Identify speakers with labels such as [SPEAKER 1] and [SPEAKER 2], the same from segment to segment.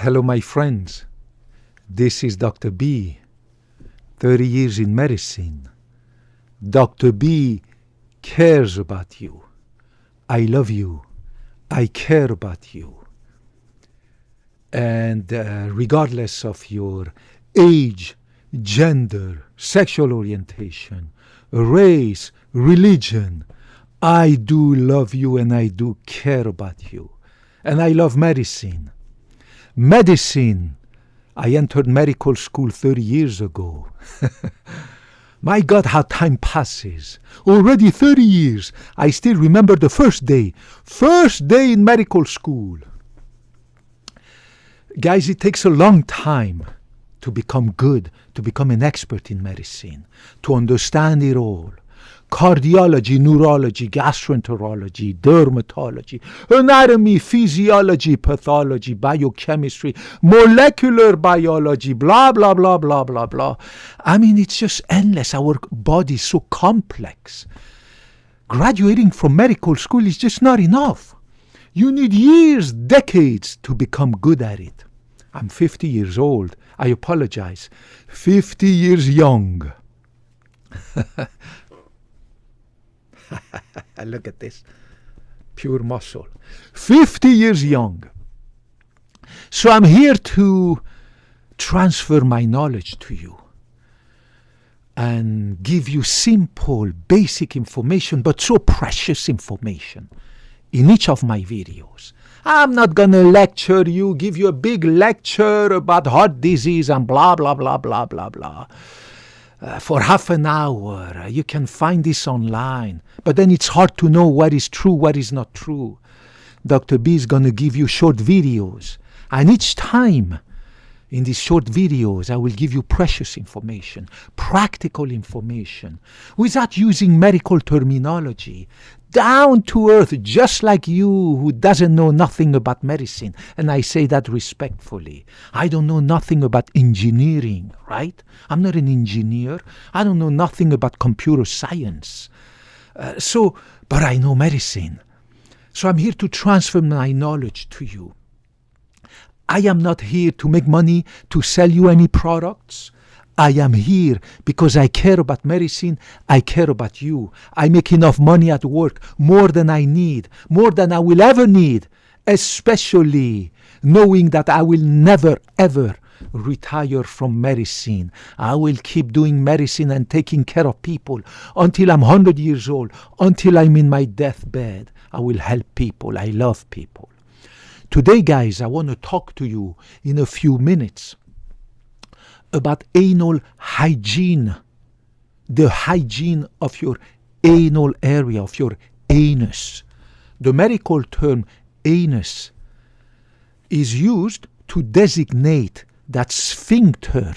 [SPEAKER 1] Hello, my friends. This is Dr. B, 30 years in medicine. Dr. B cares about you. I love you. I care about you. And regardless of your age, gender, sexual orientation, race, religion, I do love you and I do care about you. And I love medicine. Medicine. I entered medical school 30 years ago. My God, how time passes. Already 30 years. I still remember the first day in medical school. Guys, it takes a long time to become good, to become an expert in medicine, to understand it all. Cardiology, neurology, gastroenterology, dermatology, anatomy, physiology, pathology, biochemistry, molecular biology, blah, blah, blah, blah, blah, blah. I mean, it's just endless. Our body is so complex. Graduating from medical school is just not enough. You need years, decades to become good at it. I'm 50 years old. I apologize. 50 years young. Look at this. Pure muscle. 50 years young. So I'm here to transfer my knowledge to you and give you simple, basic information, but so precious information in each of my videos. I'm not going to lecture you, give you a big lecture about heart disease and blah, blah, blah, blah, blah, blah. For half an hour. You can find this online. But then it's hard to know what is true, what is not true. Dr. B is going to give you short videos. And each time in these short videos, I will give you precious information, practical information, without using medical terminology. Down to earth, just like you who doesn't know nothing about medicine. And I say that respectfully. I don't know nothing about engineering, right? I'm not an engineer. I don't know nothing about computer science. But I know medicine. So I'm here to transfer my knowledge to you. I am not here to make money, to sell you any products. I am here because I care about medicine. I care about you. I make enough money at work, more than I need, more than I will ever need, especially knowing that I will never, ever retire from medicine. I will keep doing medicine and taking care of people until I'm 100 years old, until I'm in my deathbed. I will help people. I love people. Today, guys, I want to talk to you in a few minutes about anal hygiene, the hygiene of your anal area, of your anus. The medical term anus is used to designate that sphincter,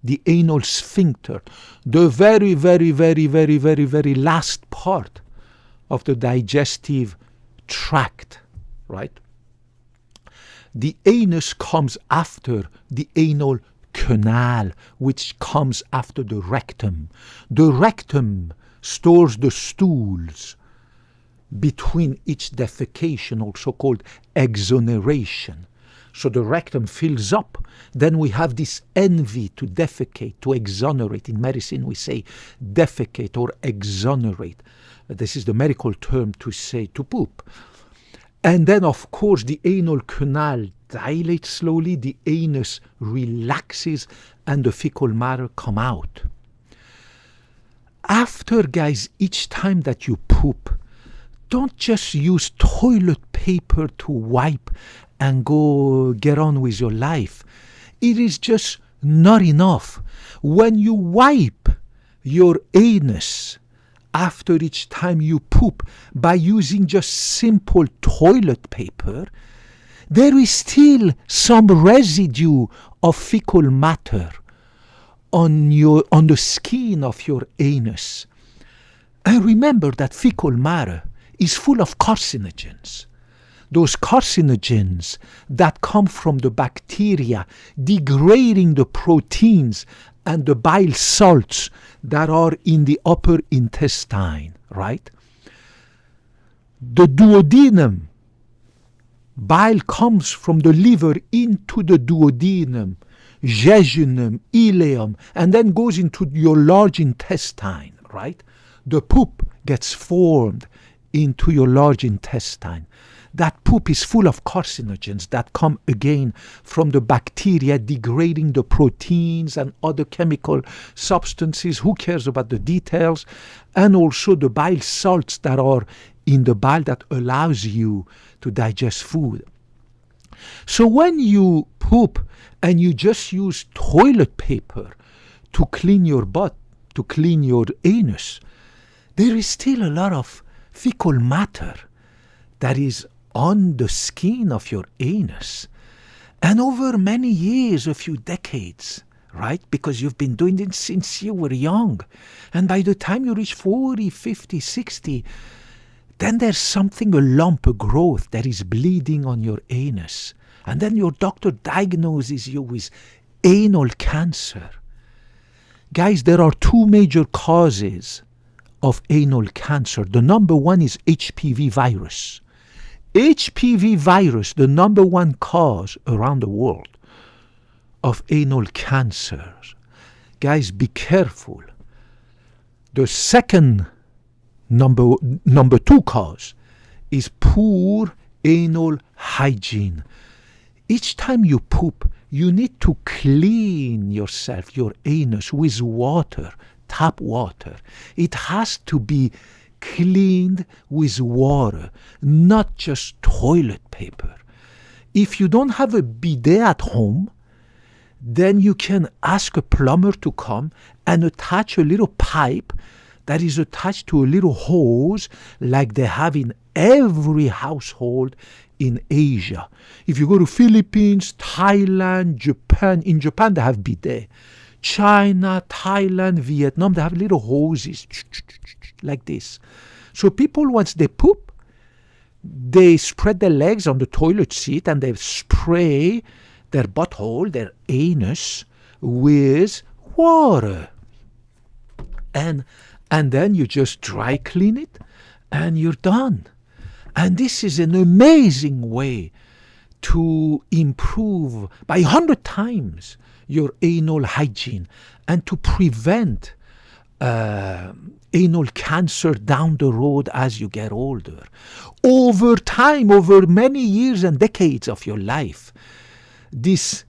[SPEAKER 1] the anal sphincter, the very, very, very, very, very, very last part of the digestive tract, right? The anus comes after the anal canal, which comes after the rectum. The rectum stores the stools between each defecation, also called exoneration. So the rectum fills up. Then we have this envy to defecate, to exonerate. In medicine we say defecate or exonerate. This is the medical term to say to poop. And then, of course, the anal canal dilates slowly, the anus relaxes, and the fecal matter come out. After, guys, each time that you poop, don't just use toilet paper to wipe and go get on with your life. It is just not enough. When you wipe your anus after each time you poop by using just simple toilet paper, there is still some residue of fecal matter on the skin of your anus. And remember that fecal matter is full of carcinogens. Those carcinogens that come from the bacteria degrading the proteins and the bile salts that are in the upper intestine, right? The duodenum Bile comes from the liver into the duodenum, jejunum, ileum, and then goes into your large intestine, right? The poop gets formed into your large intestine. That poop is full of carcinogens that come again from the bacteria degrading the proteins and other chemical substances. Who cares about the details? And also the bile salts that are in the bile that allows you to digest food. So when you poop and you just use toilet paper to clean your butt, to clean your anus, there is still a lot of fecal matter that is on the skin of your anus. And over many years, a few decades, right? Because you've been doing it since you were young. And by the time you reach 40, 50, 60, then there's something, a lump, a growth that is bleeding on your anus. And then your doctor diagnoses you with anal cancer. Guys, there are two major causes of anal cancer. The number one is HPV virus. HPV virus, the number one cause around the world of anal cancer. Guys, be careful. The second number two cause is poor anal hygiene. Each time you poop, you need to clean yourself, your anus, with water, tap water. It has to be cleaned with water, not just toilet paper. If you don't have a bidet at home, then you can ask a plumber to come and attach a little pipe that is attached to a little hose like they have in every household in Asia. If you go to Philippines, Thailand, Japan, in Japan they have bidet. China, Thailand, Vietnam, they have little hoses like this. So people, once they poop, they spread their legs on the toilet seat and they spray their butthole, their anus, with water. And then you just dry clean it and you're done. And this is an amazing way to improve by 100 times your anal hygiene and to prevent anal cancer down the road as you get older. Over time, over many years and decades of your life, this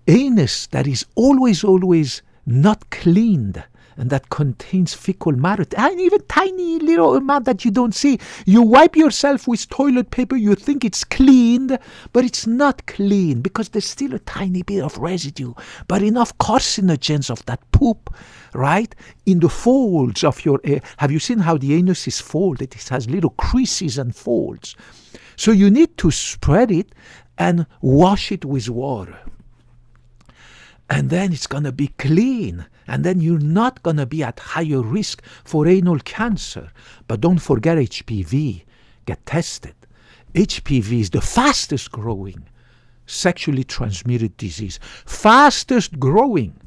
[SPEAKER 1] anus that is always not cleaned and that contains fecal matter, and even tiny little amount that you don't see. You wipe yourself with toilet paper, you think it's cleaned, but it's not clean because there's still a tiny bit of residue, but enough carcinogens of that poop, right, in the folds of your, have you seen how the anus is folded? It has little creases and folds. So you need to spread it and wash it with water. And then it's going to be clean. And then you're not going to be at higher risk for anal cancer. But don't forget HPV. Get tested. HPV is the fastest growing sexually transmitted disease. Fastest growing.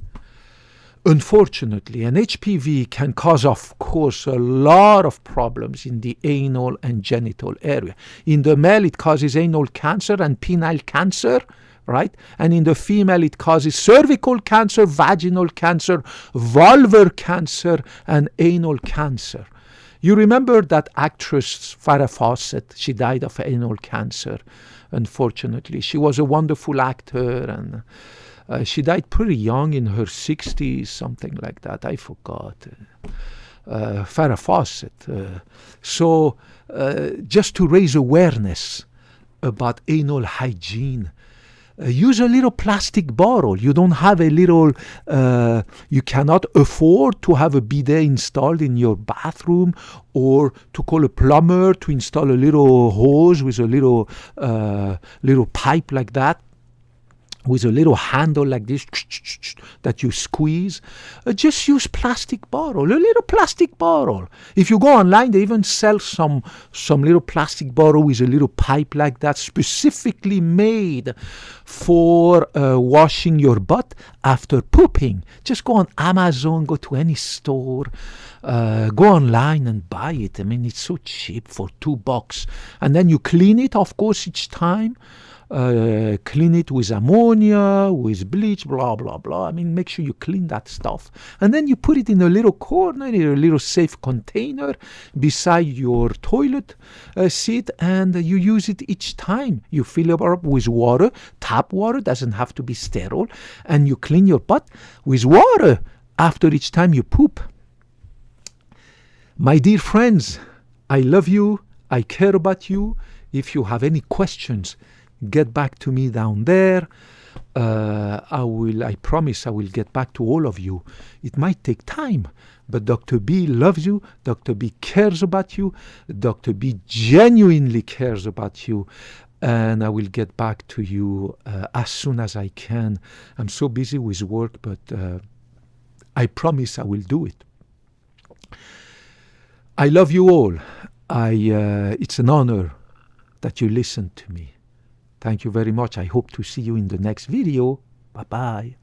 [SPEAKER 1] Unfortunately, and HPV can cause, of course, a lot of problems in the anal and genital area. In the male, it causes anal cancer and penile cancer, right? And in the female, it causes cervical cancer, vaginal cancer, vulvar cancer, and anal cancer. You remember that actress Farrah Fawcett? She died of anal cancer, unfortunately. She was a wonderful actor, and she died pretty young, in her 60s, something like that. I forgot. Farrah Fawcett. So just to raise awareness about anal hygiene, use a little plastic bottle. You don't have a little, you cannot afford to have a bidet installed in your bathroom or to call a plumber to install a little hose with a little pipe like that. with a little handle like this that you squeeze. Just use plastic bottle, a little plastic bottle. If you go online, they even sell some little plastic bottle with a little pipe like that, specifically made for washing your butt after pooping. Just go on Amazon, go to any store, go online and buy it. I mean, it's so cheap for $2. And then you clean it, of course, each time. Clean it with ammonia, with bleach, blah, blah, blah. I mean, make sure you clean that stuff. And then you put it in a little corner, in a little safe container beside your toilet seat, and you use it each time. You fill it up with water. Tap water, doesn't have to be sterile. And you clean your butt with water after each time you poop. My dear friends, I love you. I care about you. If you have any questions, get back to me down there. I promise I will get back to all of you. It might take time, but Dr. B loves you. Dr. B cares about you. Dr. B genuinely cares about you. And I will get back to you as soon as I can. I'm so busy with work, but I promise I will do it. I love you all. It's an honor that you listen to me. Thank you very much. I hope to see you in the next video. Bye-bye.